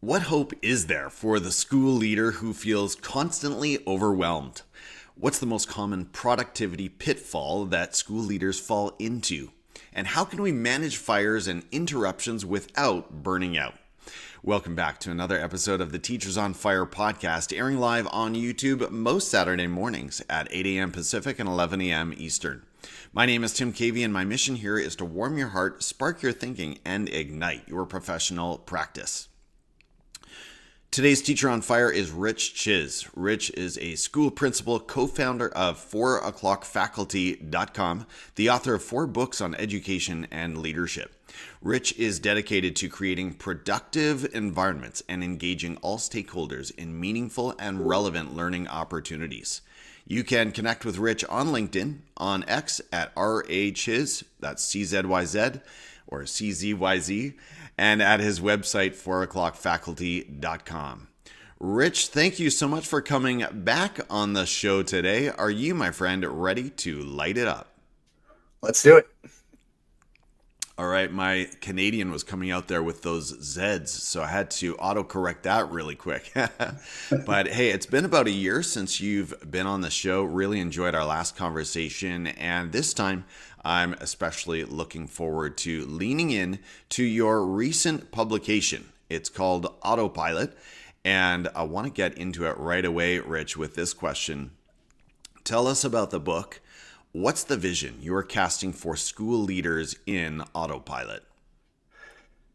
What hope is there for the school leader who feels constantly overwhelmed? What's the most common productivity pitfall that school leaders fall into? And how can we manage fires and interruptions without burning out? Welcome back to another episode of the Teachers on Fire podcast, airing live on YouTube most Saturday mornings at 8 a.m. Pacific and 11 a.m. Eastern. My name is Tim Cavey, and my mission here is to warm your heart, spark your thinking, and ignite your professional practice. Today's Teacher on Fire is Rich Czyz. Rich is a school principal, co-founder of 4o'clockfaculty.com, the author of 4 books on education and leadership. Rich is dedicated to creating productive environments and engaging all stakeholders in meaningful and relevant learning opportunities. You can connect with Rich on LinkedIn, on X at RAChyz, that's CZYZ or CZYZ, and at his website, 4o'clockfaculty.com. Rich, thank you so much for coming back on the show today. Are you, my friend, ready to light it up? Let's do it. All right, my Canadian was coming out there with those Zs, so I had to autocorrect that really quick. But hey, it's been about a year since you've been on the show. Really enjoyed our last conversation, and this time I'm especially looking forward to leaning in to your recent publication. It's called AUTOPILOT, and I want to get into it right away, Rich, with this question. Tell us about the book. What's the vision you're casting for school leaders in AUTOPILOT?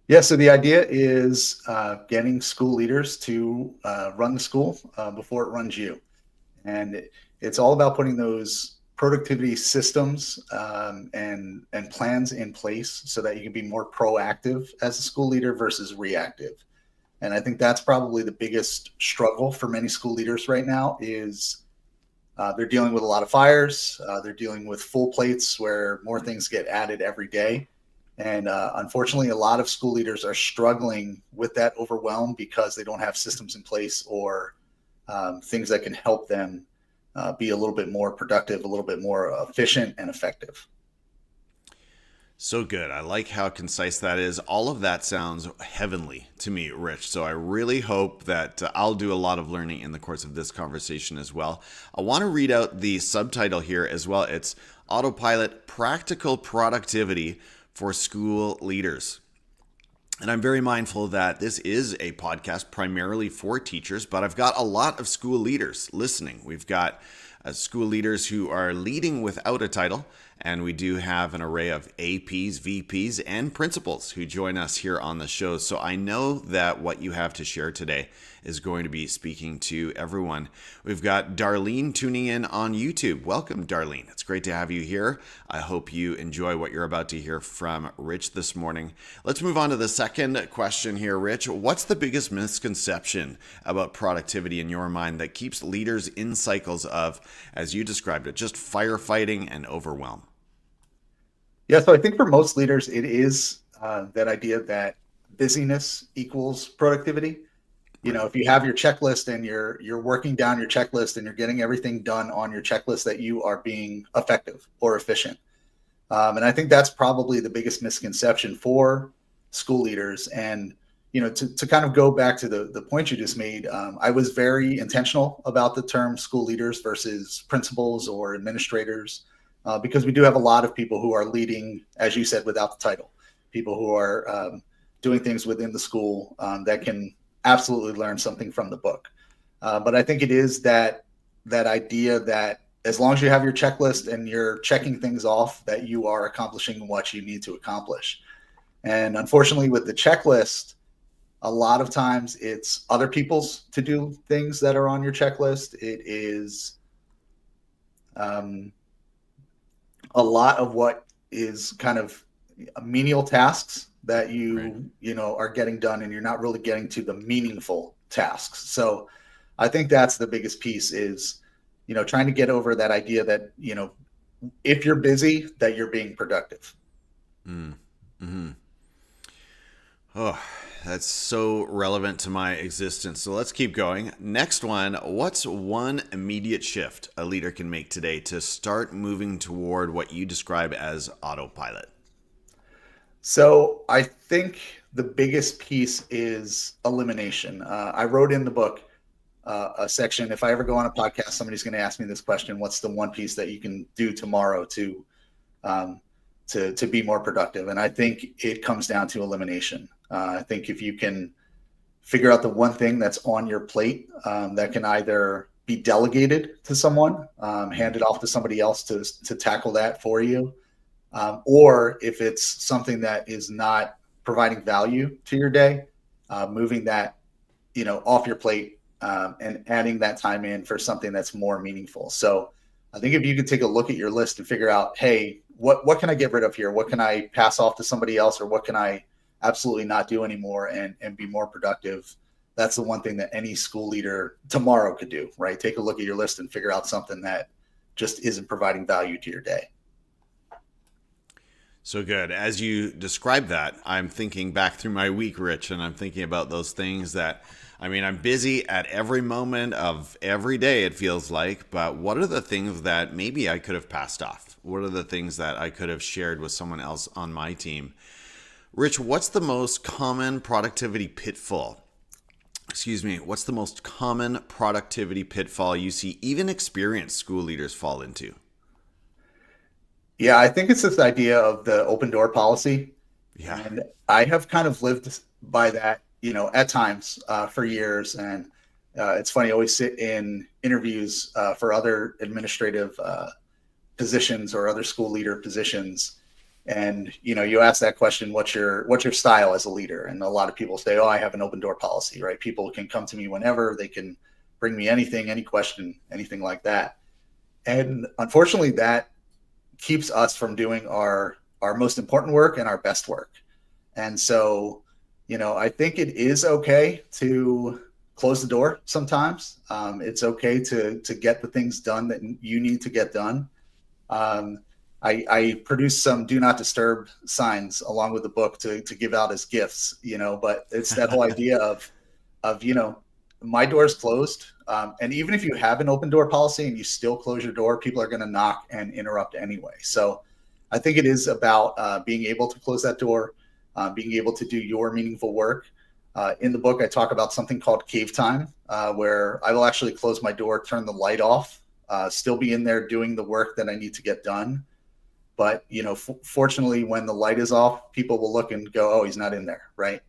Yeah, so the idea is getting school leaders to run the school before it runs you. And it's all about putting those productivity systems and plans in place so that you can be more proactive as a school leader versus reactive. And I think that's probably the biggest struggle for many school leaders right now is they're dealing with a lot of fires. They're dealing with full plates where more things get added every day. And unfortunately, a lot of school leaders are struggling with that overwhelm because they don't have systems in place or things that can help them be a little bit more productive, a little bit more efficient and effective. So good. I like how concise that is. All of that sounds heavenly to me, Rich. So I really hope that I'll do a lot of learning in the course of this conversation as well. I want to read out the subtitle here as well. It's AUTOPILOT: Practical Productivity for School Leaders. And I'm very mindful that this is a podcast primarily for teachers, but I've got a lot of school leaders listening. We've got school leaders who are leading without a title, and we do have an array of APs, VPs, and principals who join us here on the show. So I know that what you have to share today is going to be speaking to everyone. We've got Darlene tuning in on YouTube. Welcome, Darlene. It's great to have you here. I hope you enjoy what you're about to hear from Rich this morning. Let's move on to the second question here, Rich. What's the biggest misconception about productivity in your mind that keeps leaders in cycles of, as you described it, just firefighting and overwhelm? Yeah, so I think for most leaders, it is that idea that busyness equals productivity. You know, if you have your checklist and you're working down your checklist and you're getting everything done on your checklist, that you are being effective or efficient. And I think that's probably the biggest misconception for school leaders. And, you know, to kind of go back to the point you just made, I was very intentional about the term school leaders versus principals or administrators. Because we do have a lot of people who are leading, as you said, without the title, people who are doing things within the school that can absolutely learn something from the book. But I think it is that idea that as long as you have your checklist and you're checking things off, that you are accomplishing what you need to accomplish. And unfortunately, with the checklist, a lot of times it's other people's to do things that are on your checklist. It is a lot of what is kind of menial tasks that you know are getting done, and you're not really getting to the meaningful tasks. So I think that's the biggest piece is, you know, trying to get over that idea that, you know, if you're busy, that you're being productive. Mm-hmm. Oh, that's so relevant to my existence. So let's keep going. Next one, what's one immediate shift a leader can make today to start moving toward what you describe as autopilot? So I think the biggest piece is elimination. I wrote in the book a section. If I ever go on a podcast, somebody's going to ask me this question: what's the one piece that you can do tomorrow to be more productive? And I think it comes down to elimination. I think if you can figure out the one thing that's on your plate that can either be delegated to someone, handed off to somebody else to tackle that for you, or if it's something that is not providing value to your day, moving that, off your plate, and adding that time in for something that's more meaningful. So I think if you could take a look at your list and figure out, hey, what can I get rid of here? What can I pass off to somebody else, or what can I absolutely not do anymore and be more productive? That's the one thing that any school leader tomorrow could do, right? Take a look at your list and figure out something that just isn't providing value to your day. So good. As you describe that, I'm thinking back through my week, Rich, and I'm thinking about those things that, I'm busy at every moment of every day, it feels like, but what are the things that maybe I could have passed off? What are the things that I could have shared with someone else on my team? Rich, what's the most common productivity pitfall? What's the most common productivity pitfall you see even experienced school leaders fall into? Yeah, I think it's this idea of the open door policy. Yeah. And I have kind of lived by that, at times for years. And it's funny, I always sit in interviews for other administrative positions or other school leader positions. And, you ask that question, what's your style as a leader? And a lot of people say, oh, I have an open door policy, right? People can come to me whenever, they can bring me anything, any question, anything like that. And unfortunately, that keeps us from doing our most important work and our best work. And so, I think it is okay to close the door sometimes. It's okay to get the things done that you need to get done. I produced some do not disturb signs along with the book to give out as gifts, but it's that whole idea of, my door is closed. And even if you have an open door policy and you still close your door, people are going to knock and interrupt anyway. So I think it is about being able to close that door, being able to do your meaningful work. In the book, I talk about something called cave time, where I will actually close my door, turn the light off, still be in there doing the work that I need to get done. But, fortunately, when the light is off, people will look and go, oh, he's not in there, right?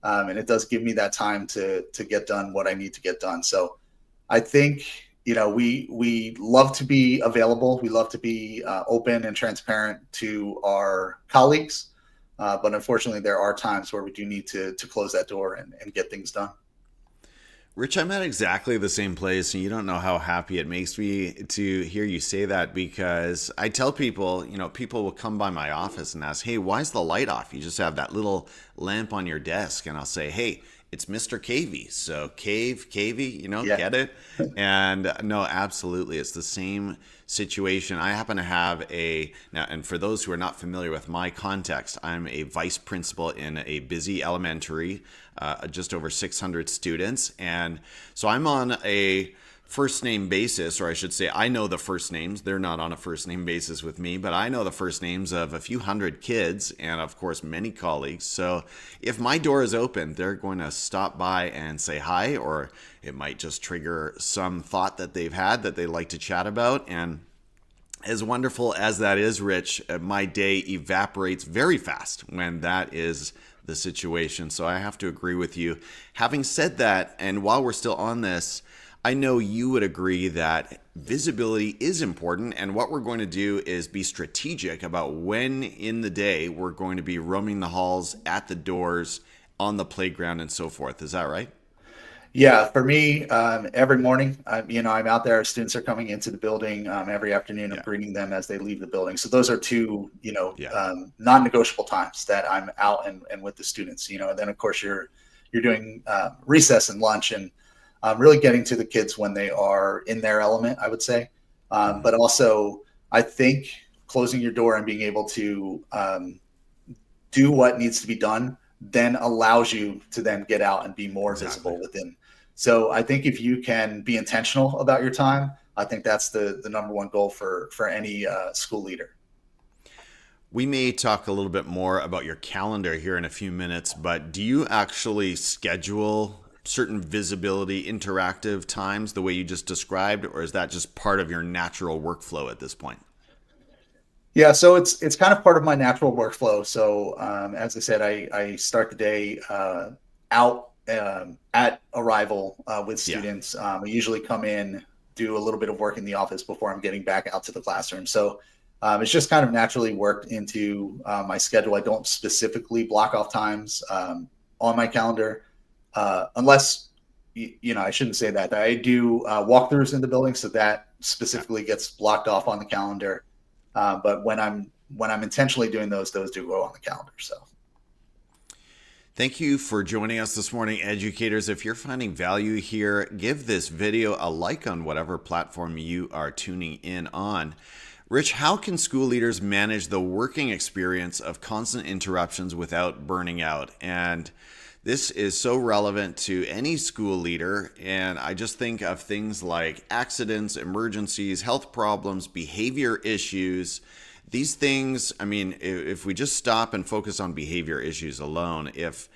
And it does give me that time to get done what I need to get done. So I think, we love to be available. We love to be open and transparent to our colleagues. But unfortunately, there are times where we do need to close that door and get things done. Rich, I'm at exactly the same place, and you don't know how happy it makes me to hear you say that, because I tell people, people will come by my office and ask, hey, why is the light off? You just have that little lamp on your desk. And I'll say, hey, it's Mr. Cavey. So Cavey, Yeah. Get it? And no, absolutely. It's the same situation. I happen to have now, and for those who are not familiar with my context, I'm a vice principal in a busy elementary, just over 600 students. And so I'm on a first name basis, or I should say, I know the first names. They're not on a first name basis with me, but I know the first names of a few hundred kids and, of course, many colleagues. So if my door is open, they're going to stop by and say hi, or it might just trigger some thought that they've had that they like to chat about. And as wonderful as that is, Rich, my day evaporates very fast when that is the situation. So I have to agree with you. Having said that, and while we're still on this, I know you would agree that visibility is important, and what we're going to do is be strategic about when in the day we're going to be roaming the halls, at the doors, on the playground, and so forth. Is that right? Yeah, for me, every morning, I'm out there. Students are coming into the building. Every afternoon, I'm greeting them as they leave the building. So those are two, non-negotiable times that I'm out and with the students. And then of course you're doing recess and lunch, and really getting to the kids when they are in their element, I would say. But also, I think closing your door and being able to do what needs to be done then allows you to then get out and be more visible within. So I think if you can be intentional about your time, I think that's the number one goal for any school leader. We may talk a little bit more about your calendar here in a few minutes, but do you actually schedule certain visibility interactive times the way you just described, or is that just part of your natural workflow at this point? Yeah, so it's kind of part of my natural workflow. So as I said, I start the day out at arrival with Yeah. students. I usually come in, do a little bit of work in the office before I'm getting back out to the classroom. So it's just kind of naturally worked into my schedule. I don't specifically block off times on my calendar unless, I shouldn't say that. I do walkthroughs in the building, so that specifically gets blocked off on the calendar. But when I'm intentionally doing those do go on the calendar. So Thank you for joining us this morning, educators. If you're finding value here, give this video a like on whatever platform you are tuning in on. Rich, how can school leaders manage the working experience of constant interruptions without burning out? And this is so relevant to any school leader. And I just think of things like accidents, emergencies, health problems, behavior issues. These things, I mean, if we just stop and focus on behavior issues alone, if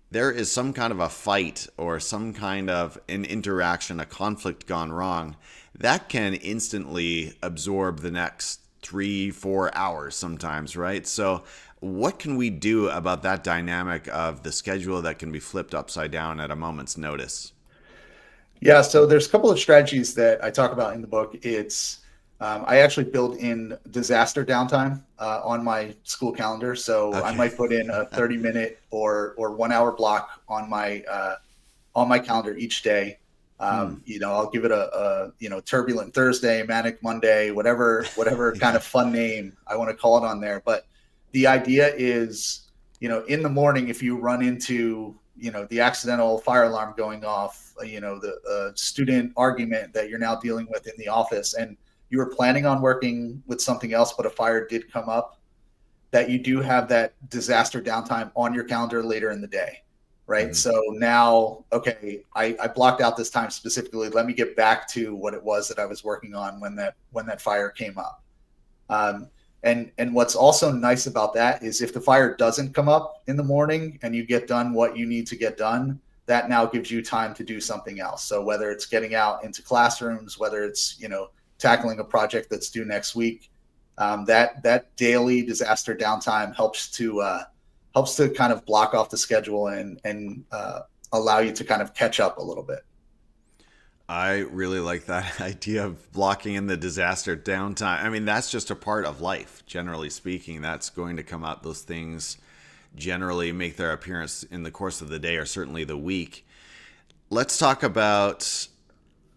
there is some kind of a fight or some kind of an interaction, a conflict gone wrong, that can instantly absorb the next 3-4 hours sometimes, right? So what can we do about that dynamic of the schedule that can be flipped upside down at a moment's notice? yeah, so there's a couple of strategies that I talk about in the book. It's I actually build in disaster downtime on my school calendar. So I Okay. might put in a 30-minute or 1 hour block on my calendar each day. Hmm. I'll give it a turbulent Thursday, manic Monday, whatever kind Yeah. of fun name I want to call it on there. But the idea is, in the morning, if you run into, the accidental fire alarm going off, the student argument that you're now dealing with in the office, and you were planning on working with something else, but a fire did come up, that you do have that disaster downtime on your calendar later in the day, right? Mhm. So now, okay, I blocked out this time specifically. Let me get back to what it was that I was working on when that fire came up. And what's also nice about that is if the fire doesn't come up in the morning and you get done what you need to get done, that now gives you time to do something else. So whether it's getting out into classrooms, whether it's tackling a project that's due next week, that daily disaster downtime helps to kind of block off the schedule and allow you to kind of catch up a little bit. I really like that idea of blocking in the disaster downtime. I mean, that's just a part of life, generally speaking. That's going to come up. Those things generally make their appearance in the course of the day or certainly the week. Let's talk about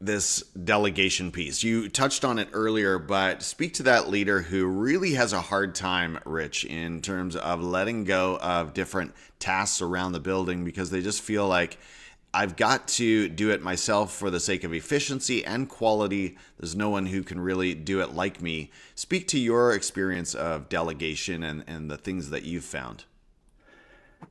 this delegation piece. You touched on it earlier, but speak to that leader who really has a hard time, Rich, in terms of letting go of different tasks around the building because they just feel like I've got to do it myself for the sake of efficiency and quality. There's no one who can really do it like me. Speak to your experience of delegation and the things that you've found.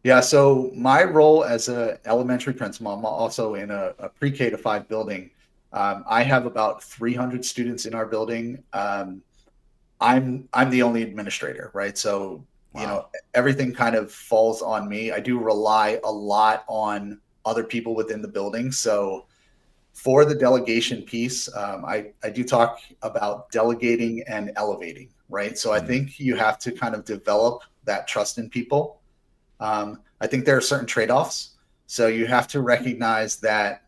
Yeah, so my role as an elementary principal, I'm also in a pre-K to 5 building. I have about 300 students in our building. I'm the only administrator, right? So Wow. everything kind of falls on me. I do rely a lot on other people within the building. So for the delegation piece, I do talk about delegating and elevating, right? So I Mm. think you have to kind of develop that trust in people. I think there are certain trade-offs. So you have to recognize that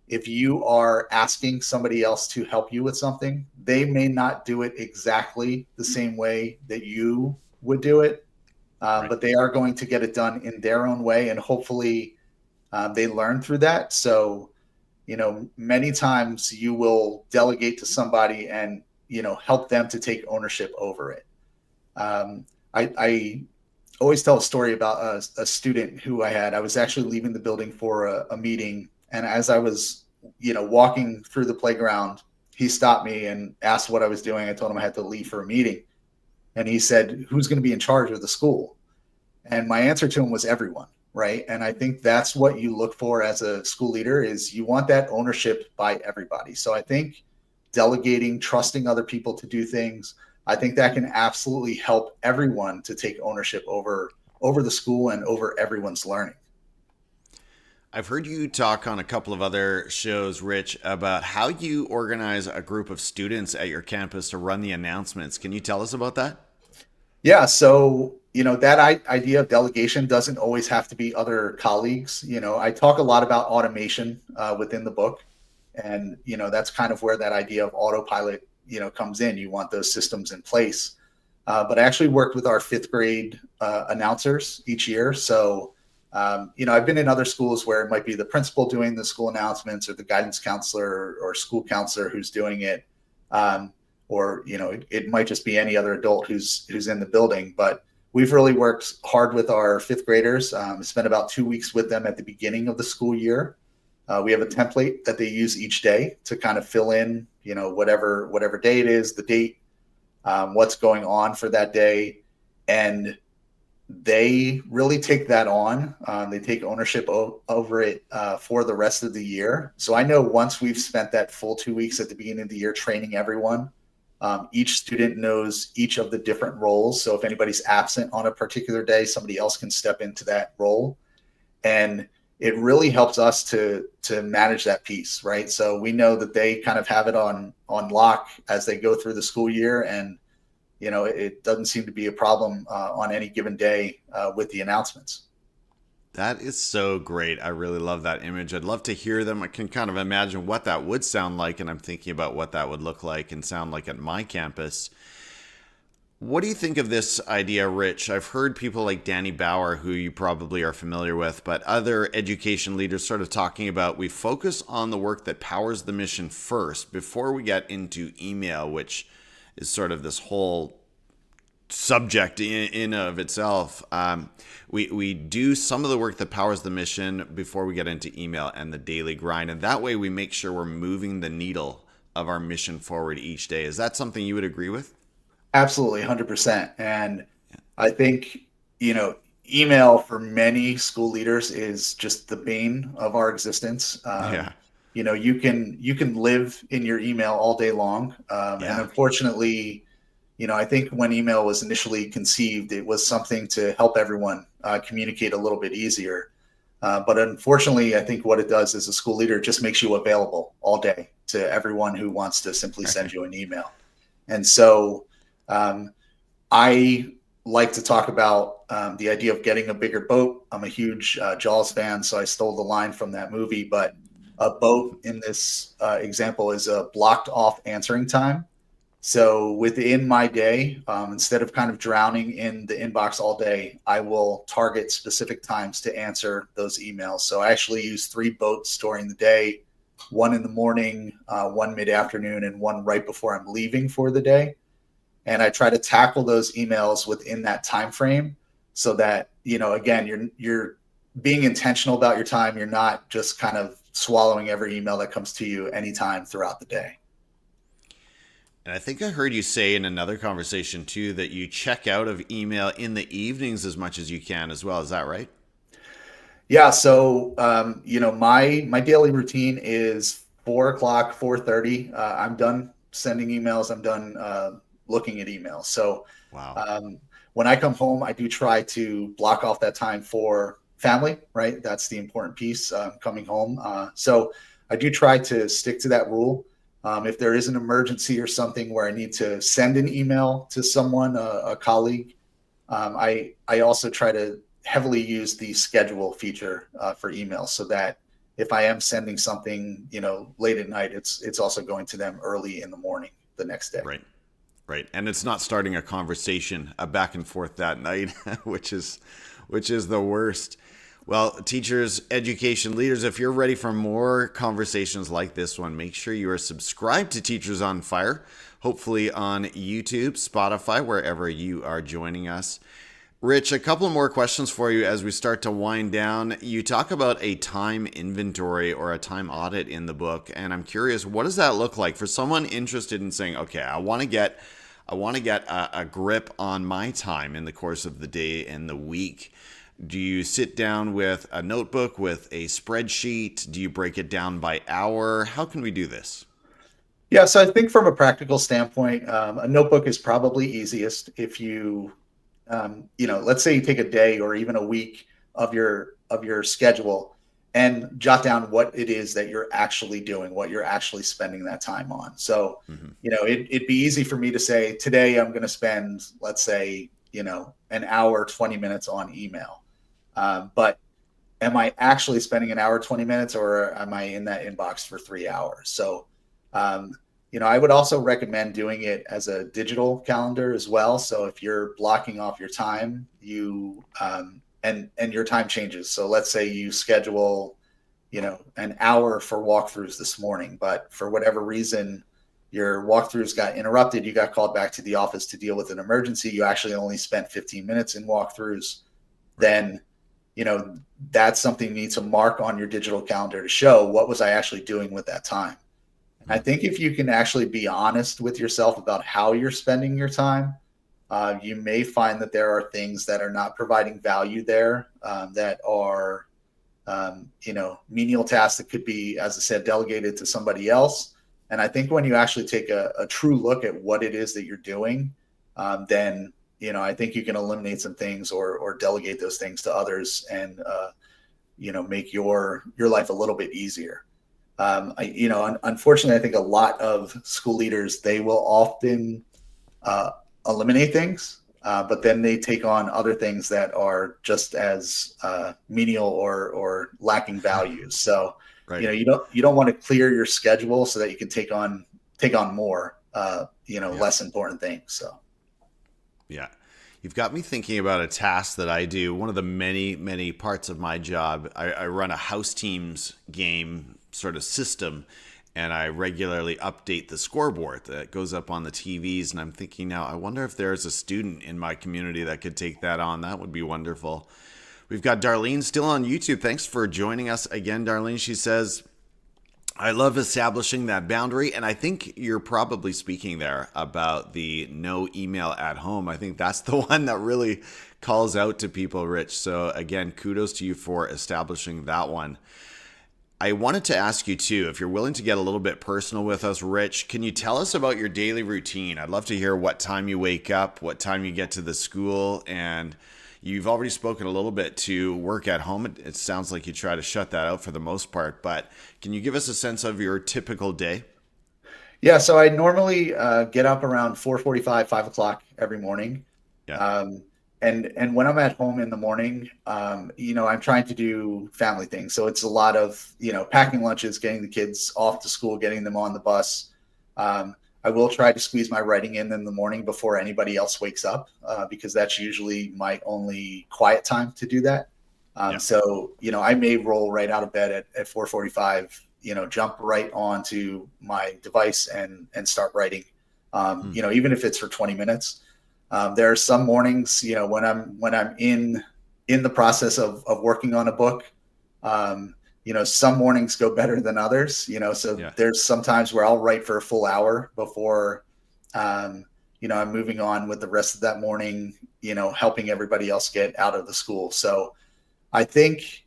if you are asking somebody else to help you with something, they may not do it exactly the same way that you would do it, Right. but they are going to get it done in their own way, and hopefully they learn through that. So, many times you will delegate to somebody and help them to take ownership over it. I always tell a story about a student who I had. I was actually leaving the building for a meeting, and as I was, walking through the playground, he stopped me and asked what I was doing. I told him I had to leave for a meeting, and he said, "Who's going to be in charge of the school?" And my answer to him was everyone, right? And I think that's what you look for as a school leader is you want that ownership by everybody. So I think delegating, trusting other people to do things, I think that can absolutely help everyone to take ownership over the school and over everyone's learning. I've heard you talk on a couple of other shows, Rich, about how you organize a group of students at your campus to run the announcements. Can you tell us about that? Yeah, so that idea of delegation doesn't always have to be other colleagues. I talk a lot about automation within the book, and that's kind of where that idea of autopilot comes in. You want those systems in place. But I actually worked with our fifth grade announcers each year. So I've been in other schools where it might be the principal doing the school announcements, or the guidance counselor or school counselor who's doing it. Or it might just be any other adult who's in the building. But we've really worked hard with our fifth graders. Spent about 2 weeks with them at the beginning of the school year. We have a template that they use each day to kind of fill in, whatever day it is, the date, what's going on for that day. And they really take that on. They take ownership over it for the rest of the year. So I know once we've spent that full 2 weeks at the beginning of the year training everyone, each student knows each of the different roles. So if anybody's absent on a particular day, somebody else can step into that role. And it really helps us to manage that piece, right? So we know that they kind of have it on lock as they go through the school year, and it doesn't seem to be a problem on any given day with the announcements. That is so great. I really love that image. I'd love to hear them. I can kind of imagine what that would sound like, and I'm thinking about what that would look like and sound like at my campus. What do you think of this idea, Rich? I've heard people like Danny Bauer, who you probably are familiar with, but other education leaders sort of talking about we focus on the work that powers the mission first before we get into email, which is sort of this whole subject in of itself. We do some of the work that powers the mission before we get into email and the daily grind. And that way we make sure we're moving the needle of our mission forward each day. Is that something you would agree with? Absolutely, 100%. And I think, email for many school leaders is just the bane of our existence. Yeah. You can live in your email all day long. And unfortunately, I think when email was initially conceived, it was something to help everyone communicate a little bit easier. But unfortunately, I think what it does as a school leader just makes you available all day to everyone who wants to simply send you an email. And so I like to talk about the idea of getting a bigger boat. I'm a huge Jaws fan, so I stole the line from that movie. But a boat in this example is a blocked off answering time. So within my day, instead of kind of drowning in the inbox all day, I will target specific times to answer those emails. So I actually use 3 boats during the day, one in the morning, one mid-afternoon, and one right before I'm leaving for the day. And I try to tackle those emails within that time frame so that, again, you're being intentional about your time. You're not just kind of swallowing every email that comes to you anytime throughout the day. And I think I heard you say in another conversation too that you check out of email in the evenings as much as you can as well. Is that right? Yeah. So, my daily routine is 4:00, 4:30. I'm done sending emails. I'm done looking at emails. So, Wow. when I come home, I do try to block off that time for family, right? That's the important piece, coming home. So I do try to stick to that rule. If there is an emergency or something where I need to send an email to someone, a colleague, I also try to heavily use the schedule feature for emails, so that if I am sending something, late at night, it's also going to them early in the morning the next day. Right. Right. And it's not starting a conversation, a back and forth that night, which is the worst. Well, teachers, education leaders, if you're ready for more conversations like this one, make sure you are subscribed to Teachers on Fire, hopefully on YouTube, Spotify, wherever you are joining us. Rich, a couple more questions for you as we start to wind down. You talk about a time inventory or a time audit in the book, and I'm curious, what does that look like for someone interested in saying, okay, I want to get a grip on my time in the course of the day and the week? Do you sit down with a notebook, with a spreadsheet? Do you break it down by hour? How can we do this? Yeah, so I think from a practical standpoint, a notebook is probably easiest if you, let's say you take a day or even a week of your schedule and jot down what it is that you're actually doing, what you're actually spending that time on. So, Hmm. it'd be easy for me to say today I'm going to spend, let's say, an hour, 20 minutes on email. But am I actually spending an hour, 20 minutes, or am I in that inbox for 3 hours? So, um, I would also recommend doing it as a digital calendar as well. So if you're blocking off your time, and your time changes. So let's say you schedule, an hour for walkthroughs this morning, but for whatever reason, your walkthroughs got interrupted. You got called back to the office to deal with an emergency. You actually only spent 15 minutes in walkthroughs. Right. Then you know that's something you need to mark on your digital calendar to show what was I actually doing with that time. And I Mm-hmm. think if you can actually be honest with yourself about how you're spending your time, you may find that there are things that are not providing value there, that are menial tasks that could be, as I said, delegated to somebody else. And I think when you actually take a true look at what it is that you're doing, then I think you can eliminate some things or delegate those things to others, and make your life a little bit easier. Unfortunately, I think a lot of school leaders, they will often uh, eliminate things, but then they take on other things that are just as menial or lacking values. So, Right. you don't want to clear your schedule so that you can take on more, Yeah. less important things. So, Yeah. You've got me thinking about a task that I do. One of the many, many parts of my job, I run a house teams game sort of system, and I regularly update the scoreboard that goes up on the TVs. And I'm thinking now, I wonder if there's a student in my community that could take that on. That would be wonderful. We've got Darlene still on YouTube. Thanks for joining us again, Darlene. She says, I love establishing that boundary. And I think you're probably speaking there about the no email at home. I think that's the one that really calls out to people, Rich. So, again, kudos to you for establishing that one. I wanted to ask you, too, if you're willing to get a little bit personal with us, Rich, can you tell us about your daily routine? I'd love to hear what time you wake up, what time you get to the school, and you've already spoken a little bit to work at home. It sounds like you try to shut that out for the most part, but can you give us a sense of your typical day? yeah, so I normally get up around 4:45, 5 o'clock every morning. Yeah. Um, and when I'm at home in the morning, I'm trying to do family things. So it's a lot of, packing lunches, getting the kids off to school, getting them on the bus. I will try to squeeze my writing in the morning before anybody else wakes up, because that's usually my only quiet time to do that. Yeah. So, I may roll right out of bed at 4:45, jump right onto my device and start writing. Hmm. Even if it's for 20 minutes. There are some mornings, when I'm in the process of working on a book. Some mornings go better than others. So Yeah. there's some times where I'll write for a full hour before, I'm moving on with the rest of that morning. Helping everybody else get out of the school. So I think,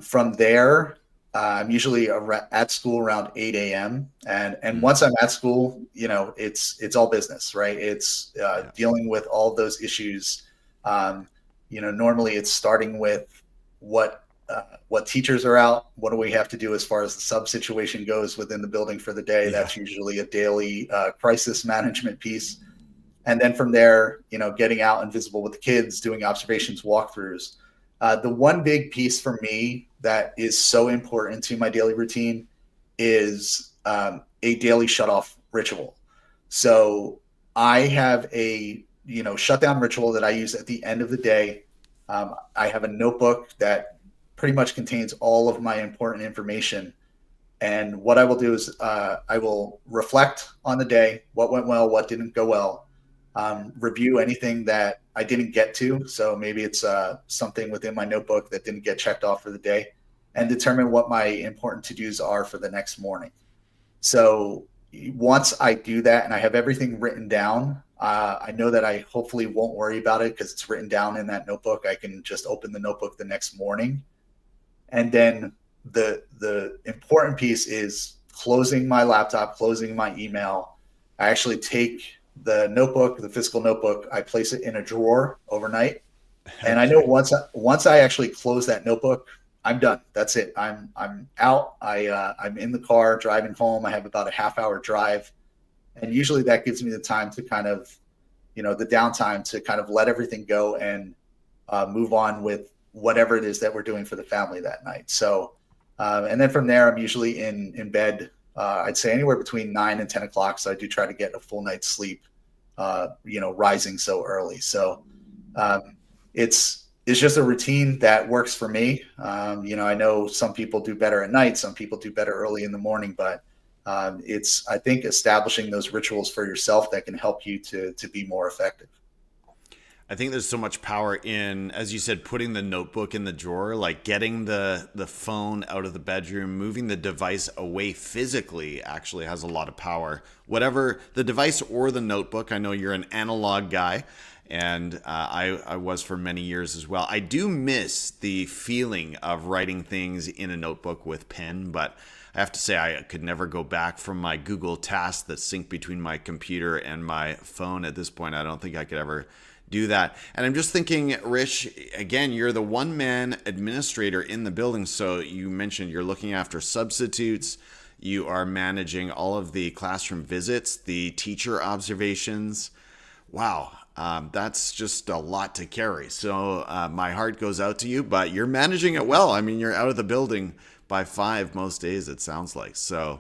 from there, I'm usually at school around 8 a.m. And Hmm. once I'm at school, it's all business, right? It's Yeah. dealing with all those issues. Normally it's starting with what teachers are out. What do we have to do as far as the sub situation goes within the building for the day? Yeah. That's usually a daily crisis management piece. And then from there, getting out and visible with the kids, doing observations, walkthroughs. The one big piece for me that is so important to my daily routine is a daily shut off ritual. So I have a shutdown ritual that I use at the end of the day. I have a notebook that pretty much contains all of my important information. And what I will do is, I will reflect on the day, what went well, what didn't go well, review anything that I didn't get to. So maybe it's something within my notebook that didn't get checked off for the day, and determine what my important to dos are for the next morning. So once I do that and I have everything written down, I know that I hopefully won't worry about it because it's written down in that notebook. I can just open the notebook the next morning, and then the important piece is closing my laptop, closing my email. I actually take the notebook, the physical notebook, I place it in a drawer overnight. And I know Okay. once I actually close that notebook, I'm done. That's it. I'm out. I'm in the car driving home. I have about a half-hour drive, and usually that gives me the time to kind of, the downtime to kind of let everything go and move on with whatever it is that we're doing for the family that night. So, and then from there, I'm usually in bed. I'd say anywhere between 9 and 10 o'clock. So I do try to get a full night's sleep. Rising so early. So um, it's just a routine that works for me. I know some people do better at night, some people do better early in the morning, but it's, I think, establishing those rituals for yourself that can help you to be more effective. I think there's so much power in, as you said, putting the notebook in the drawer, like getting the phone out of the bedroom, moving the device away physically actually has a lot of power. Whatever the device or the notebook, I know you're an analog guy, and I was for many years as well. I do miss the feeling of writing things in a notebook with pen, but I have to say I could never go back from my Google tasks that sync between my computer and my phone at this point. I don't think I could ever do that. And I'm just thinking, Rich, again, you're the one man administrator in the building. So you mentioned you're looking after substitutes, you are managing all of the classroom visits, the teacher observations. Wow. That's just a lot to carry. So my heart goes out to you, but you're managing it well. I mean, you're out of the building by 5 most days, it sounds like. So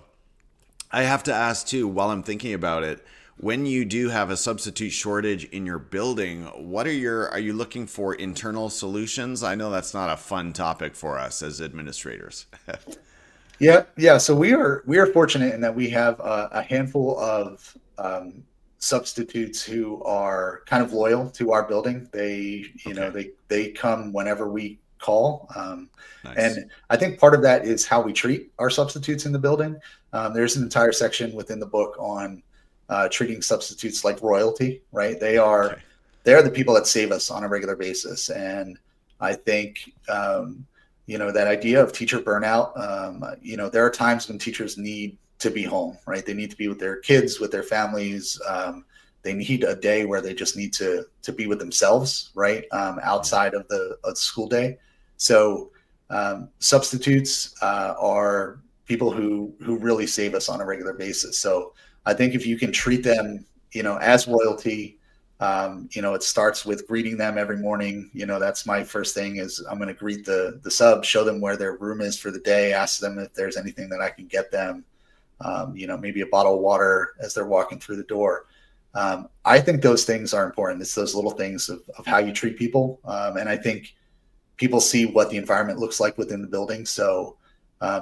I have to ask too, while I'm thinking about it, when you do have a substitute shortage in your building, are you looking for internal solutions? I know that's not a fun topic for us as administrators. Yeah, yeah. So we are fortunate in that we have a handful of substitutes who are kind of loyal to our building. Okay, They come whenever we call, nice. and I think part of that is how we treat our substitutes in the building. There's an entire section within the book on treating substitutes like royalty. Right? Okay. They are the people that save us on a regular basis, and I think. That idea of teacher burnout. There are times when teachers need to be home, right? They need to be with their kids, with their families. They need a day where they just need to be with themselves, right? Outside of the school day. So substitutes are people who really save us on a regular basis. So I think if you can treat them, as royalty. It starts with greeting them every morning. That's my first thing is I'm going to greet the sub, show them where their room is for the day, ask them if there's anything that I can get them, maybe a bottle of water as they're walking through the door. I think those things are important. It's those little things of how you treat people. And I think people see what the environment looks like within the building. So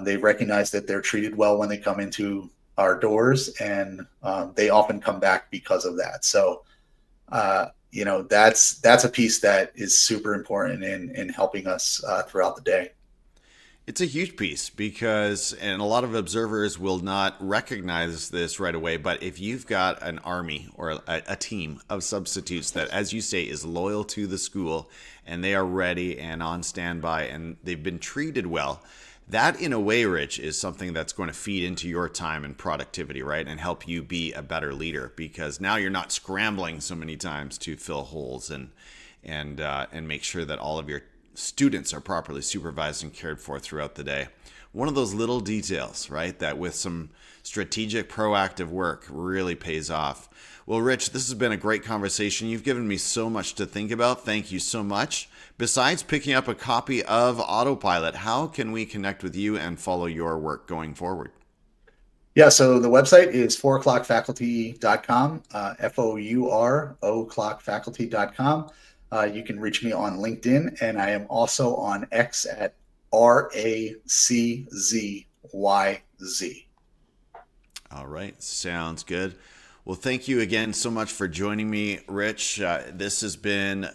they recognize that they're treated well when they come into our doors, and they often come back because of that. So, that's a piece that is super important in helping us throughout the day. It's a huge piece because, and a lot of observers will not recognize this right away, but if you've got an army or a team of substitutes that, as you say, is loyal to the school and they are ready and on standby and they've been treated well, that in a way, Rich, is something that's going to feed into your time and productivity, right? And help you be a better leader because now you're not scrambling so many times to fill holes and make sure that all of your students are properly supervised and cared for throughout the day. One of those little details, right, that with some strategic, proactive work really pays off. Well, Rich, this has been a great conversation. You've given me so much to think about. Thank you so much. Besides picking up a copy of Autopilot, how can we connect with you and follow your work going forward? Yeah, so the website is 4o'clockfaculty.com, FOURO clockfaculty.com. You can reach me on LinkedIn, and I am also on X at RACZYZ. All right, sounds good. Well, thank you again so much for joining me, Rich. This has been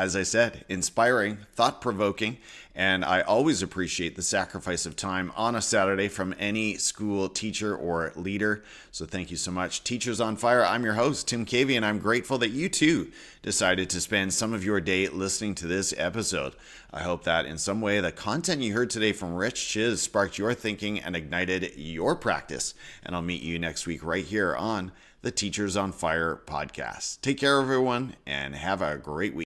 as I said, inspiring, thought-provoking, and I always appreciate the sacrifice of time on a Saturday from any school teacher or leader. So thank you so much. Teachers on Fire, I'm your host, Tim Cavey, and I'm grateful that you too decided to spend some of your day listening to this episode. I hope that in some way the content you heard today from Rich Czyz sparked your thinking and ignited your practice. And I'll meet you next week right here on the Teachers on Fire podcast. Take care, everyone, and have a great week.